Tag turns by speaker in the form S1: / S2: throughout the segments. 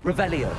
S1: Revelio.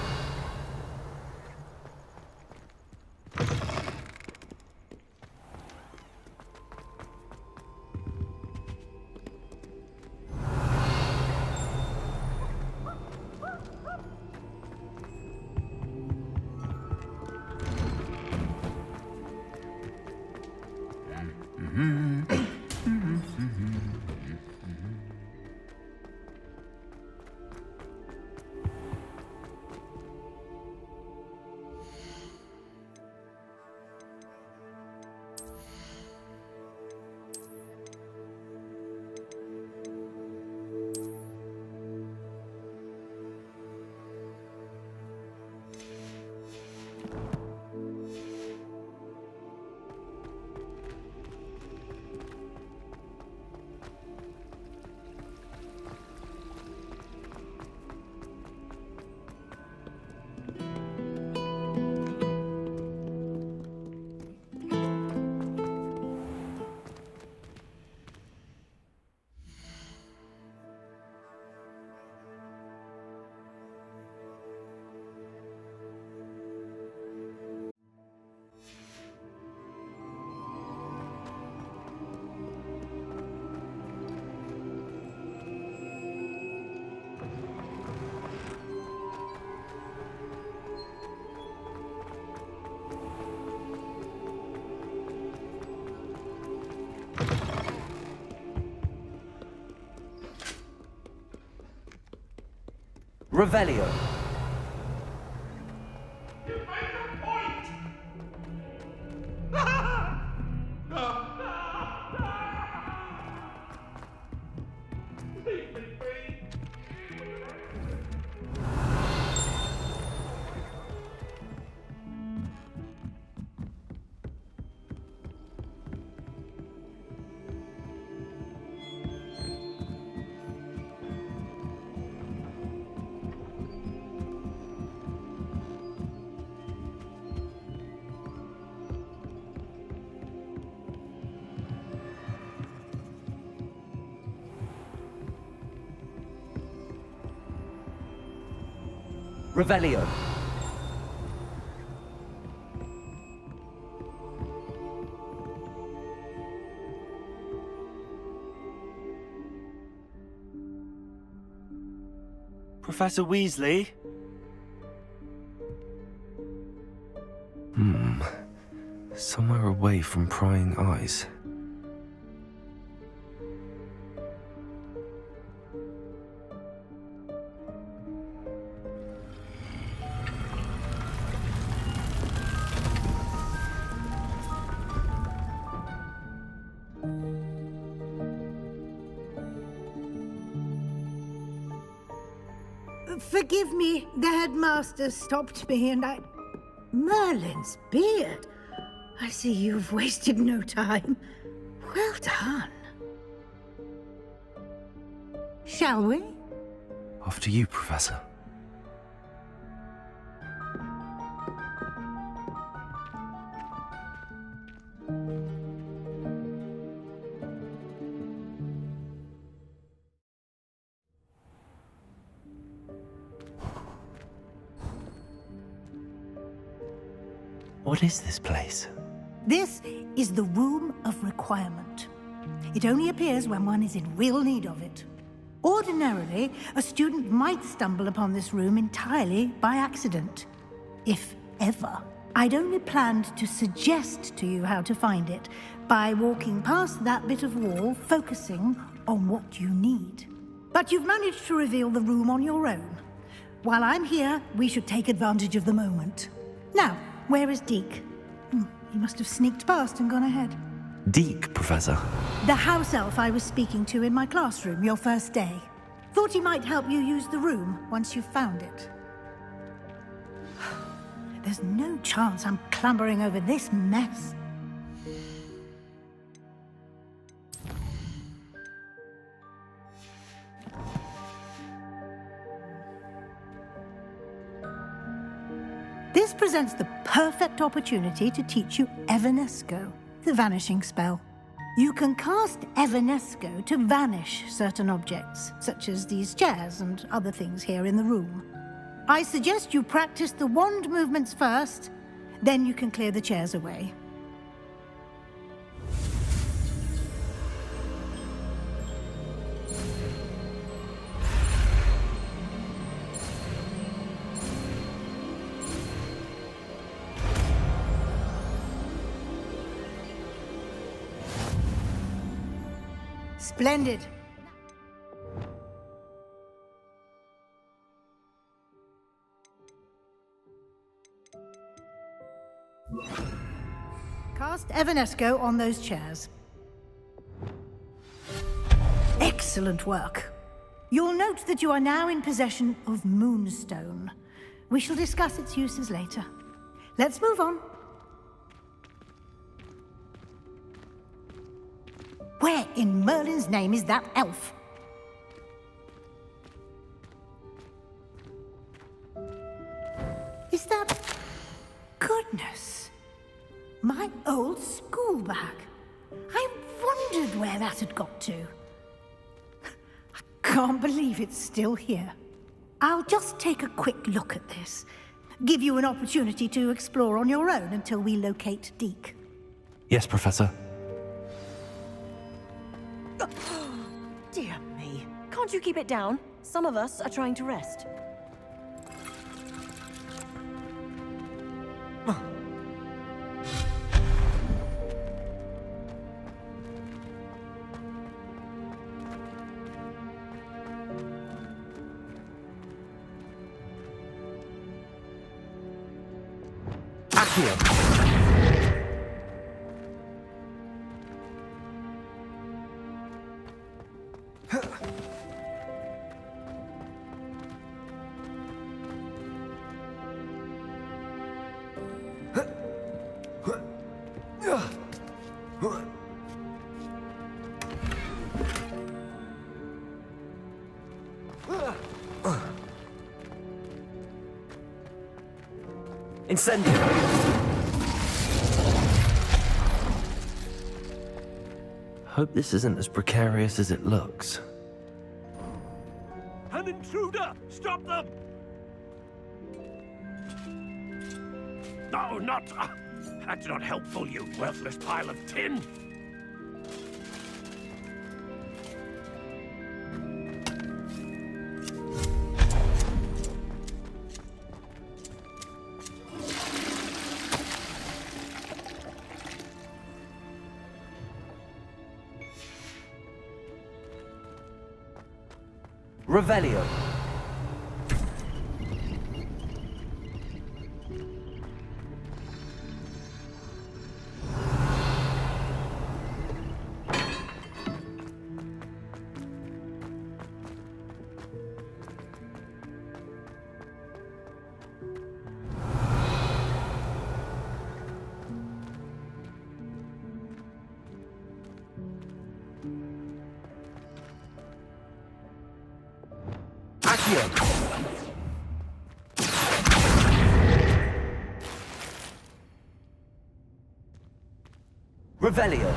S1: Revelio.
S2: You make a point! Leave me free!
S1: Revelio.
S3: Professor Weasley?
S4: Somewhere away from prying eyes.
S5: Forgive me, the headmaster stopped me and I... Merlin's beard. I see you've wasted no time. Well done. Shall we?
S4: After you, Professor. What is this place?
S5: This is the Room of Requirement. It only appears when one is in real need of it. Ordinarily, a student might stumble upon this room entirely by accident. If ever. I'd only planned to suggest to you how to find it by walking past that bit of wall, focusing on what you need. But you've managed to reveal the room on your own. While I'm here, we should take advantage of the moment. Now, where is Deke? He must have sneaked past and gone ahead.
S4: Deke, Professor.
S5: The house elf I was speaking to in my classroom your first day. Thought he might help you use the room once you've found it. There's no chance I'm clambering over this mess. This presents the perfect opportunity to teach you Evanesco, the vanishing spell. You can cast Evanesco to vanish certain objects, such as these chairs and other things here in the room. I suggest you practice the wand movements first, then you can clear the chairs away. Splendid. Cast Evanesco on those chairs. Excellent work. You'll note that you are now in possession of Moonstone. We shall discuss its uses later. Let's move on. Where in Merlin's name is that elf? Is that... Goodness. My old school bag. I wondered where that had got to. I can't believe it's still here. I'll just take a quick look at this. Give you an opportunity to explore on your own until we locate Deke.
S4: Yes, Professor.
S6: Dear me. Can't you keep it down? Some of us are trying to rest.
S1: Incendio.
S4: Hope this isn't as precarious as it looks.
S2: An intruder! Stop them! No, not... that's not helpful, you worthless pile of tin!
S1: Revelio. Revelio.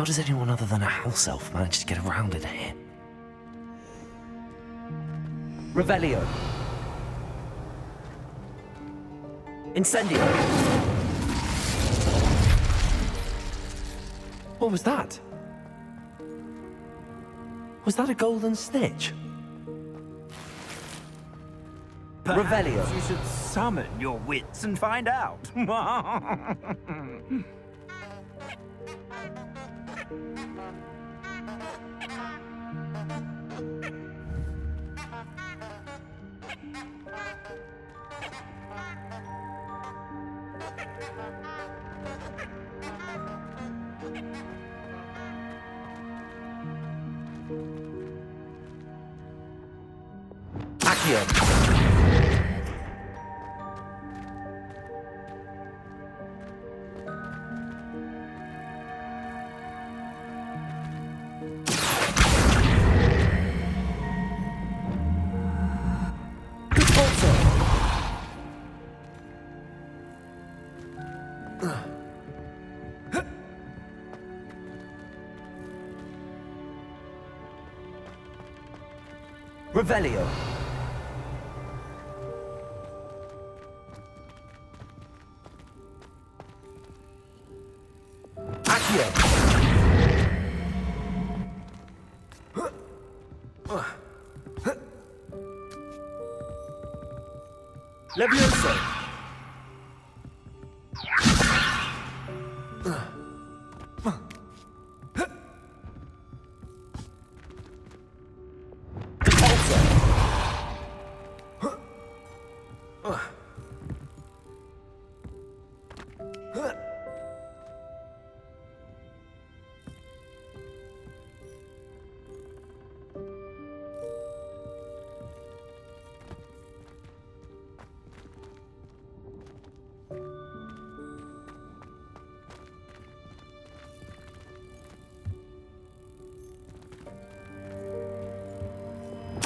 S4: How does anyone other than a house elf manage to get around in here?
S1: Revelio. Incendio.
S4: What was that? Was that a golden snitch?
S1: Revelio.
S7: You should summon your wits and find out.
S1: Accio. Revelio. Accio. Levioso.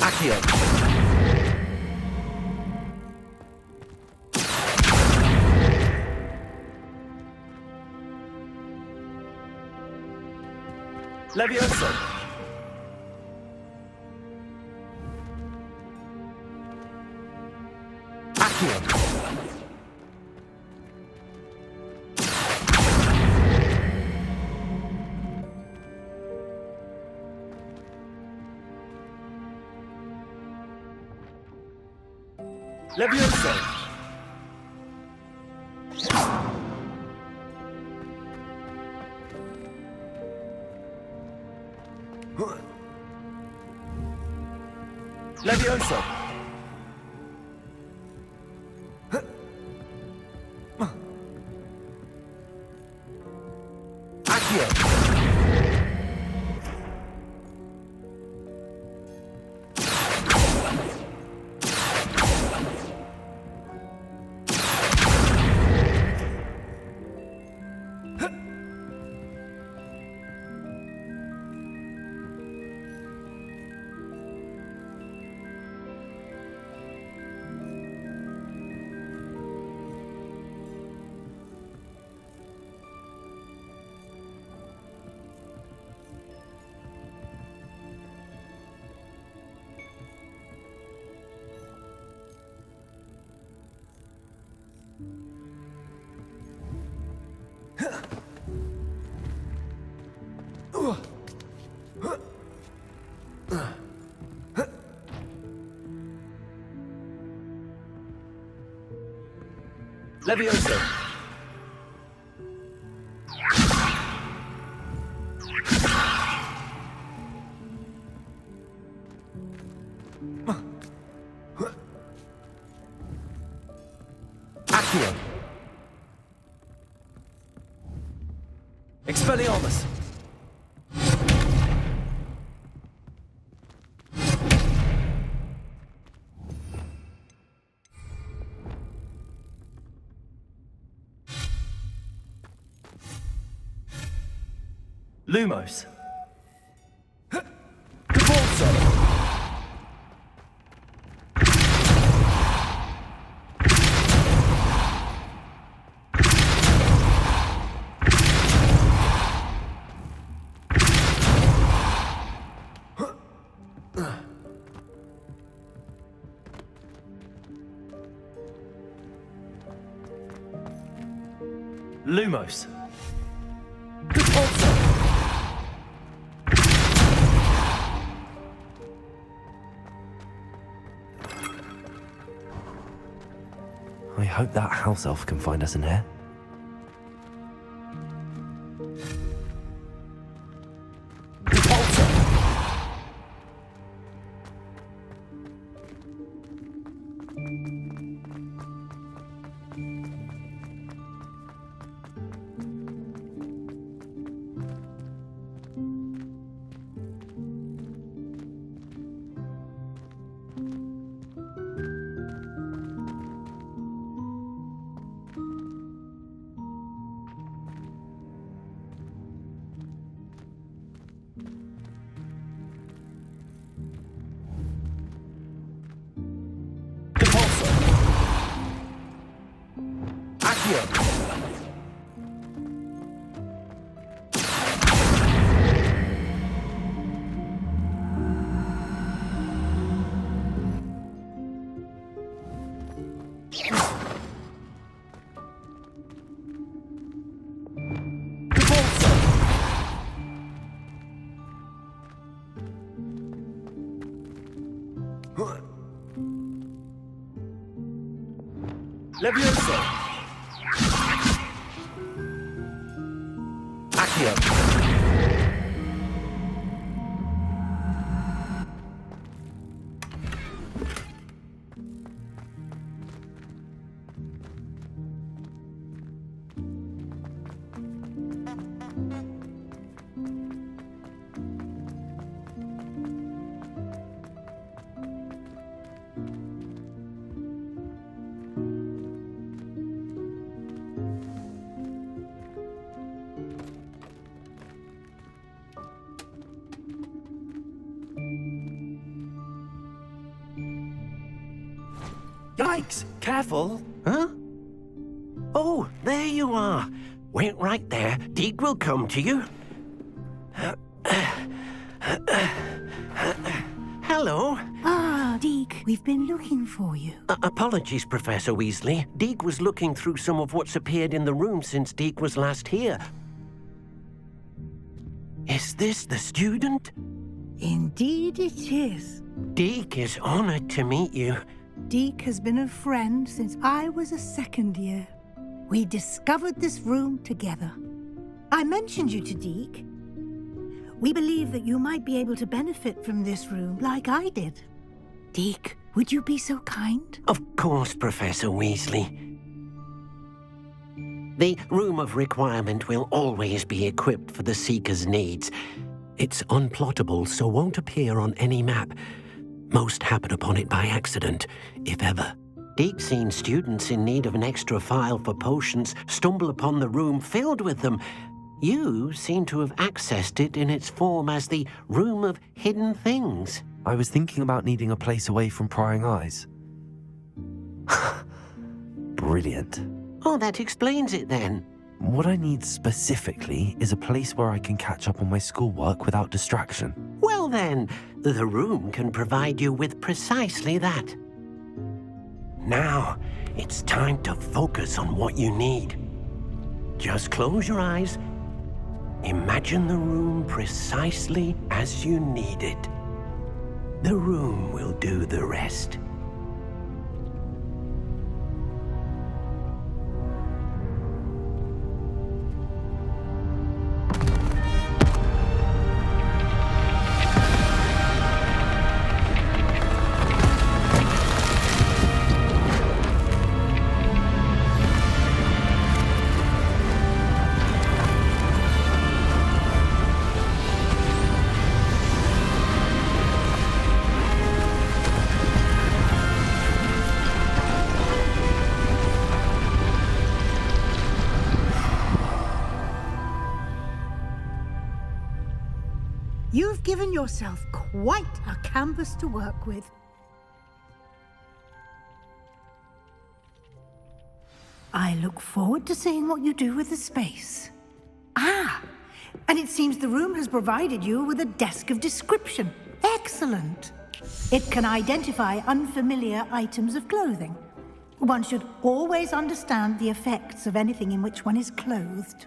S1: Accio. Levioso. Accio. Levioso. Levioso. Accio. Levioso. Accio. Expelliarmus. Lumos. Cabalso. Lumos. Cabalso.
S4: I hope that house elf can find us in here.
S1: Levioso! Accio!
S3: Yikes! Careful!
S8: Huh? Oh, there you are. Wait right there. Deke will come to you. Hello.
S5: Ah, Deke, we've been looking for you.
S8: Apologies, Professor Weasley. Deke was looking through some of what's appeared in the room since Deke was last here. Is this the student?
S5: Indeed it is.
S8: Deke is honored to meet you.
S5: Deke has been a friend since I was a second year. We discovered this room together. I mentioned you to Deke. We believe that you might be able to benefit from this room like I did. Deke, would you be so kind?
S8: Of course, Professor Weasley. The Room of Requirement will always be equipped for the Seeker's needs. It's unplottable, so won't appear on any map. Most happen upon it by accident, if ever. Deke's seen students in need of an extra file for potions stumble upon the room filled with them. You seem to have accessed it in its form as the Room of Hidden Things.
S4: I was thinking about needing a place away from prying eyes. Brilliant.
S8: Oh, that explains it then.
S4: What I need specifically is a place where I can catch up on my schoolwork without distraction.
S8: Well then, the room can provide you with precisely that. Now, it's time to focus on what you need. Just close your eyes. Imagine the room precisely as you need it. The room will do the rest.
S5: You've given yourself quite a canvas to work with. I look forward to seeing what you do with the space. Ah, and it seems the room has provided you with a desk of description. Excellent. It can identify unfamiliar items of clothing. One should always understand the effects of anything in which one is clothed.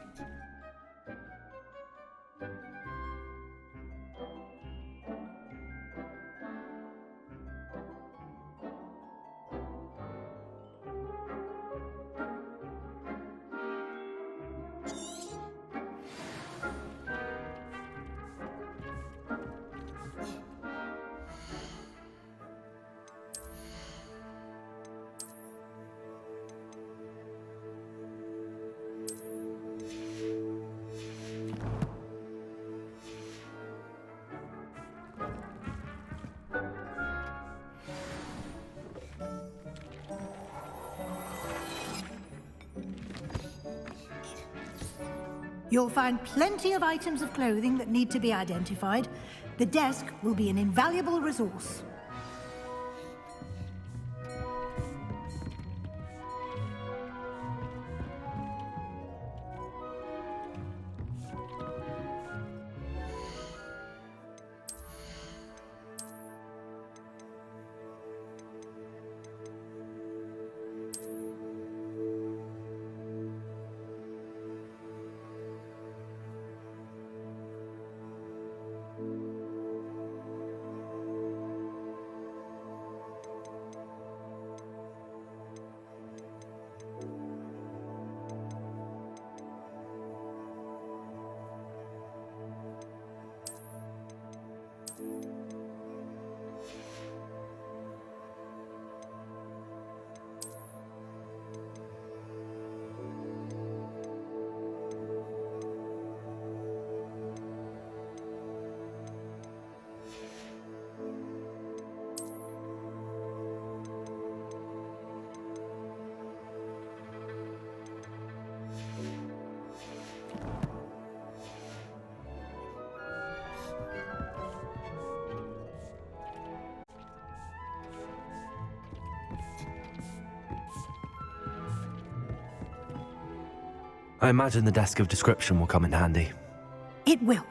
S5: You'll find plenty of items of clothing that need to be identified. The desk will be an invaluable resource.
S4: I imagine the desk of description will come in handy.
S5: It will.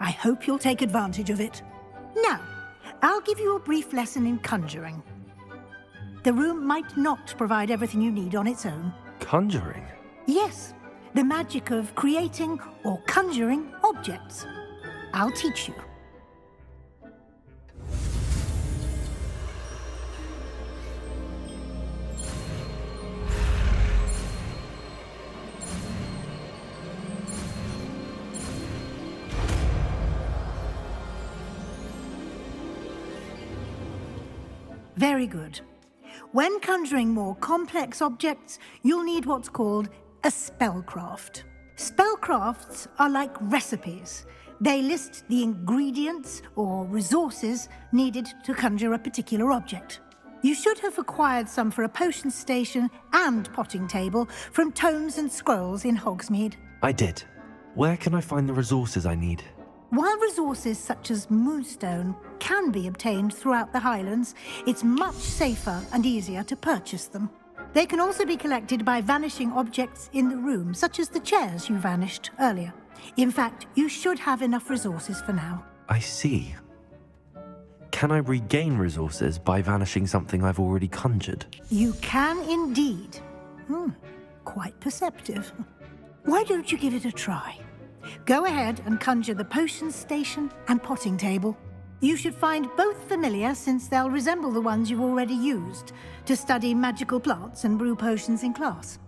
S5: I hope you'll take advantage of it. Now, I'll give you a brief lesson in conjuring. The room might not provide everything you need on its own.
S4: Conjuring?
S5: Yes, the magic of creating or conjuring objects. I'll teach you. Very good. When conjuring more complex objects, you'll need what's called a spellcraft. Spellcrafts are like recipes. They list the ingredients or resources needed to conjure a particular object. You should have acquired some for a potion station and potting table from tomes and scrolls in Hogsmeade.
S4: I did. Where can I find the resources I need?
S5: While resources such as moonstone can be obtained throughout the Highlands, it's much safer and easier to purchase them. They can also be collected by vanishing objects in the room, such as the chairs you vanished earlier. In fact, you should have enough resources for now.
S4: I see. Can I regain resources by vanishing something I've already conjured?
S5: You can indeed. Quite perceptive. Why don't you give it a try? Go ahead and conjure the potion station and potting table. You should find both familiar, since they'll resemble the ones you've already used to study magical plants and brew potions in class.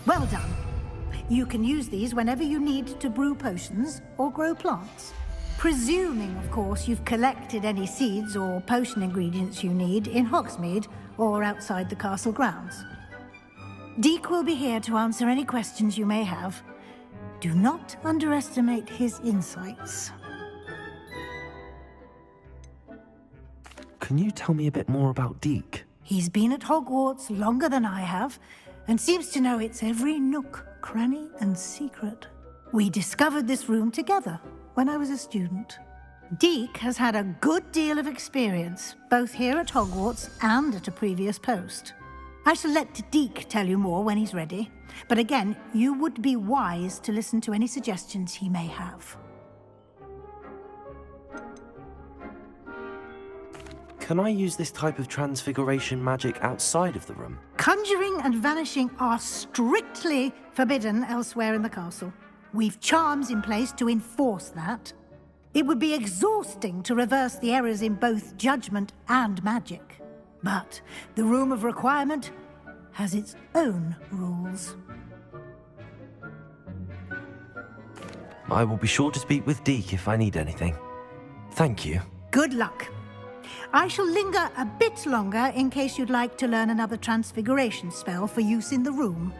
S5: Well done. You can use these whenever you need to brew potions or grow plants. Presuming, of course, you've collected any seeds or potion ingredients you need in Hogsmeade or outside the castle grounds. Deek will be here to answer any questions you may have. Do not underestimate his insights.
S4: Can you tell me a bit more about Deke?
S5: He's been at Hogwarts longer than I have, and seems to know its every nook, cranny, and secret. We discovered this room together when I was a student. Deke has had a good deal of experience, both here at Hogwarts and at a previous post. I shall let Deke tell you more when he's ready, but again, you would be wise to listen to any suggestions he may have.
S4: Can I use this type of transfiguration magic outside of the room?
S5: Conjuring and vanishing are strictly forbidden elsewhere in the castle. We've charms in place to enforce that. It would be exhausting to reverse the errors in both judgment and magic. But the Room of Requirement has its own rules.
S4: I will be sure to speak with Deke if I need anything. Thank you.
S5: Good luck. I shall linger a bit longer in case you'd like to learn another transfiguration spell for use in the room.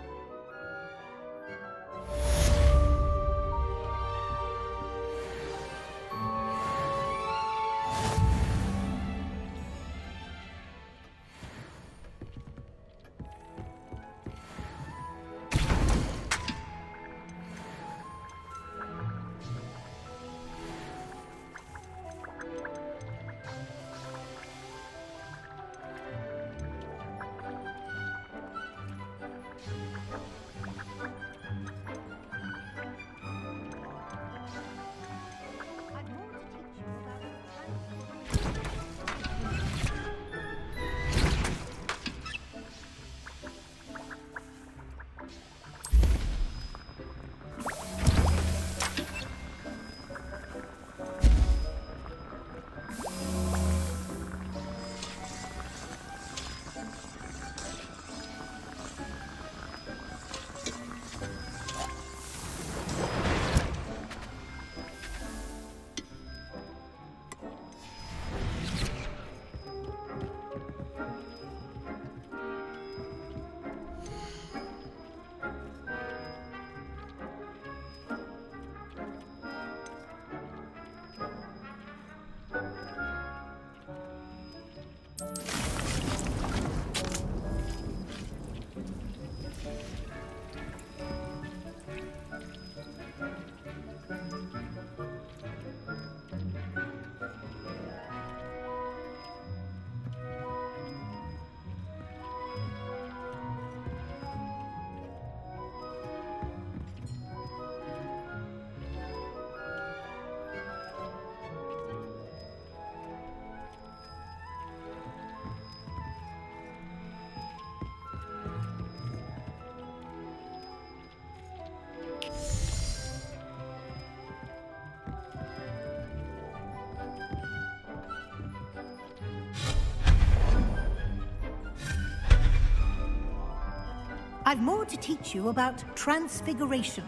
S5: I've more to teach you about transfiguration,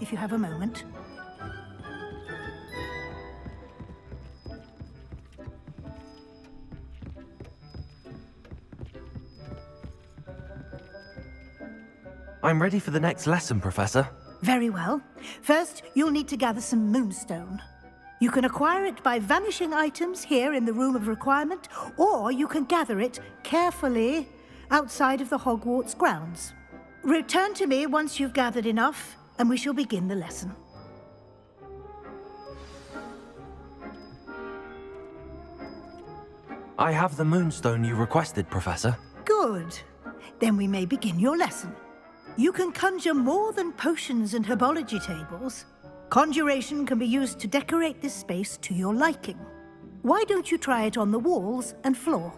S5: if you have a moment.
S4: I'm ready for the next lesson, Professor.
S5: Very well. First, you'll need to gather some moonstone. You can acquire it by vanishing items here in the Room of Requirement, or you can gather it carefully outside of the Hogwarts grounds. Return to me once you've gathered enough, and we shall begin the lesson.
S4: I have the moonstone you requested, Professor.
S5: Good. Then we may begin your lesson. You can conjure more than potions and herbology tables. Conjuration can be used to decorate this space to your liking. Why don't you try it on the walls and floor?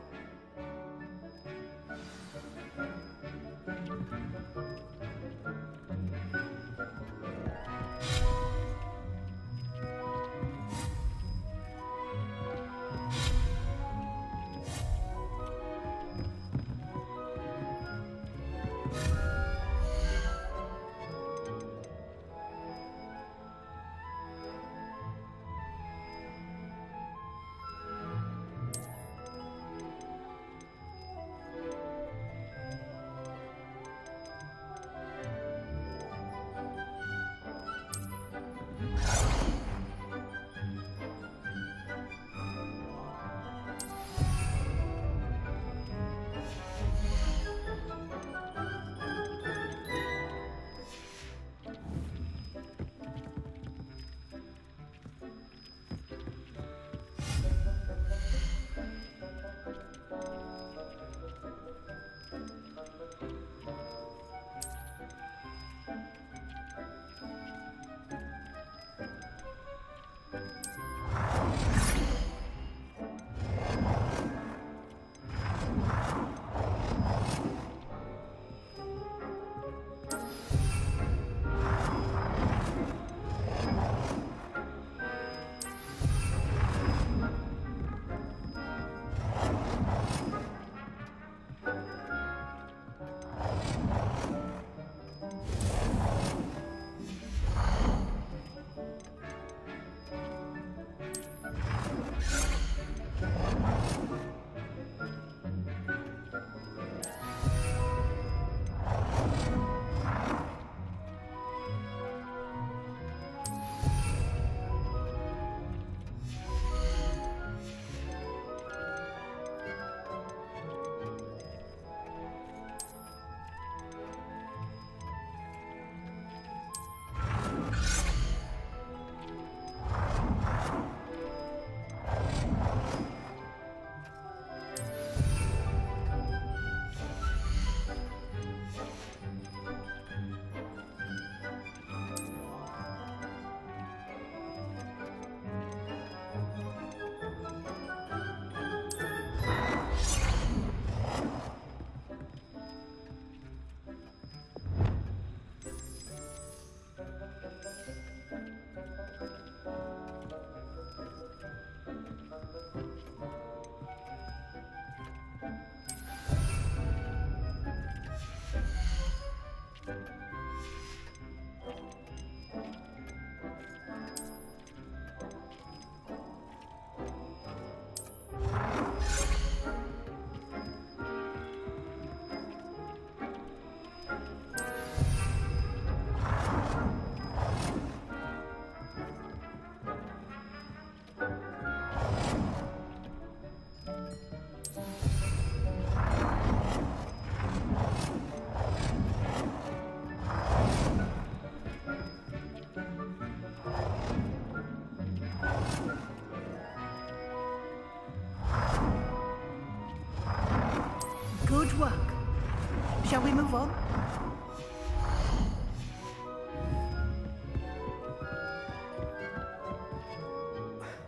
S5: Shall we move on?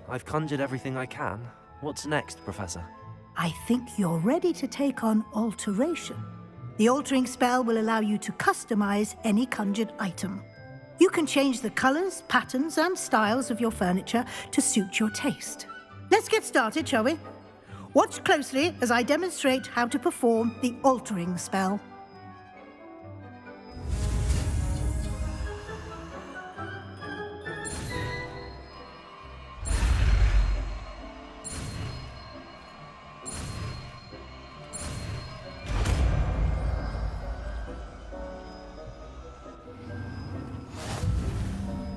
S4: I've conjured everything I can. What's next, Professor?
S5: I think you're ready to take on alteration. The altering spell will allow you to customize any conjured item. You can change the colors, patterns, and styles of your furniture to suit your taste. Let's get started, shall we? Watch closely as I demonstrate how to perform the altering spell.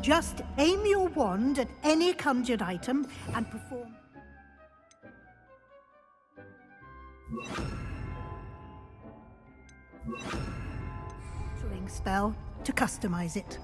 S5: Just aim your wand at any conjured item and perform altering spell to customize it.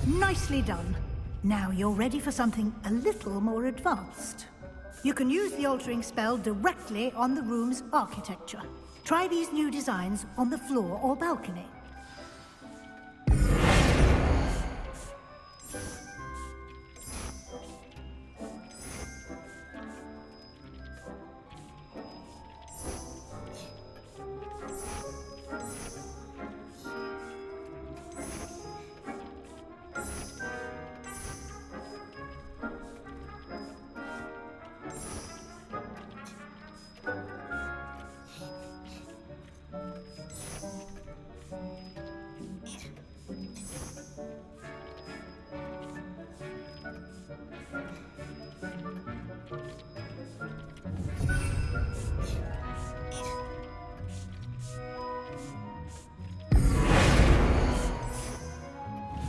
S5: Nicely done. Now you're ready for something a little more advanced. You can use the altering spell directly on the room's architecture. Try these new designs on the floor or balcony.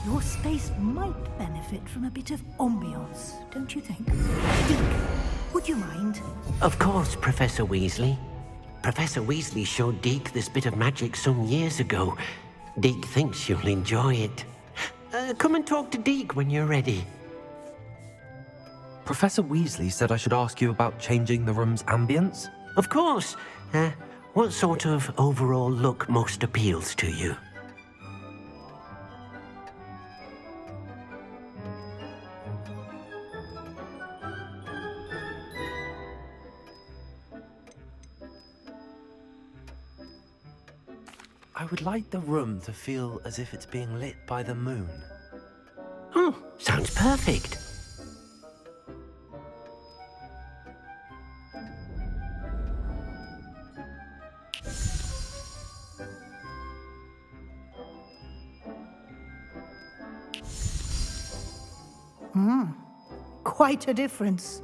S5: Your space might benefit from a bit of ambiance, don't you think? Deke, would you mind?
S8: Of course, Professor Weasley. Professor Weasley showed Deke this bit of magic some years ago. Deke thinks you'll enjoy it. Come and talk to Deke when you're ready.
S4: Professor Weasley said I should ask you about changing the room's ambience?
S8: Of course. What sort of overall look most appeals to you?
S4: I would like the room to feel as if it's being lit by the moon.
S8: Oh, sounds perfect.
S5: Quite a difference.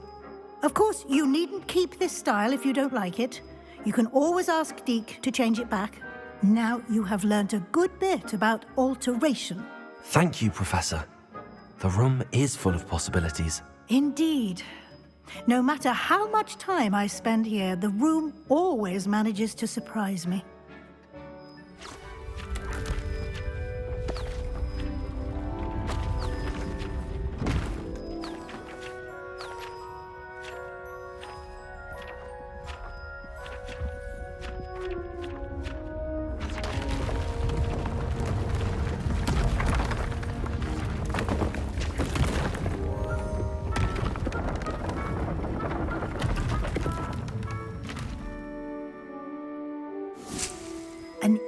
S5: Of course, you needn't keep this style if you don't like it. You can always ask Deke to change it back. Now you have learnt a good bit about alteration.
S4: Thank you, Professor. The room is full of possibilities.
S5: Indeed. No matter how much time I spend here, the room always manages to surprise me.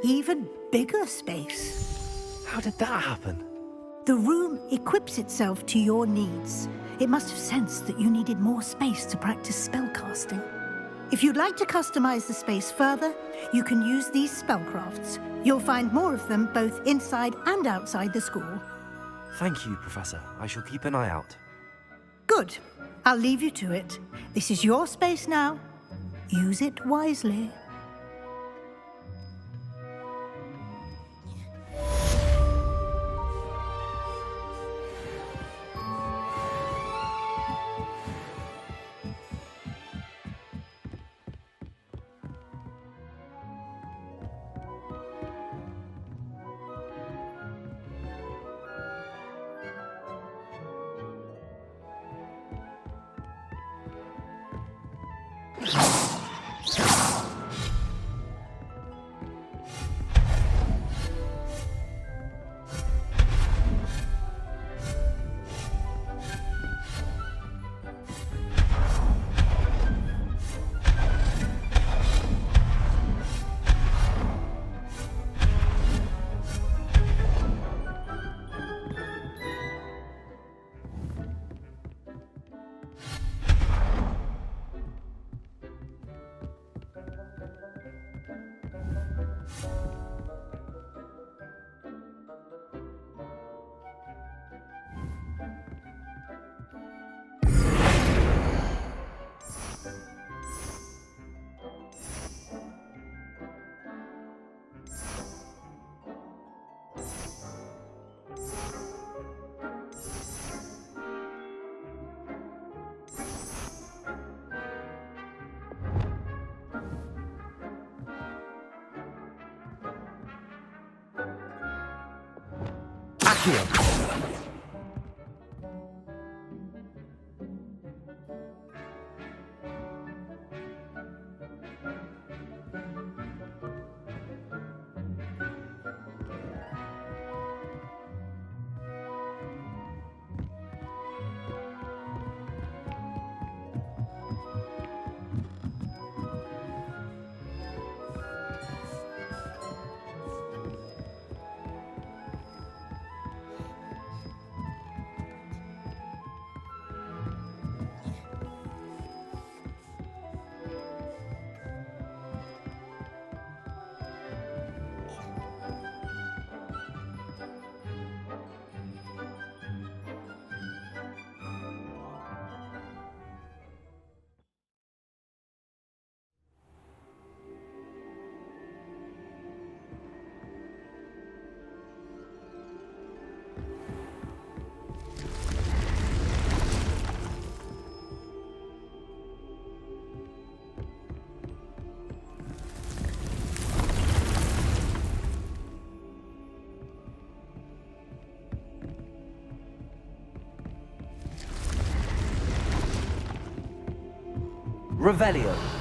S5: even bigger space.
S4: How did that happen?
S5: The room equips itself to your needs. It must have sensed that you needed more space to practice spellcasting. If you'd like to customize the space further, you can use these spellcrafts. You'll find more of them both inside and outside the school.
S4: Thank you, Professor. I shall keep an eye out.
S5: Good. I'll leave you to it. This is your space now. Use it wisely.
S3: Revelio.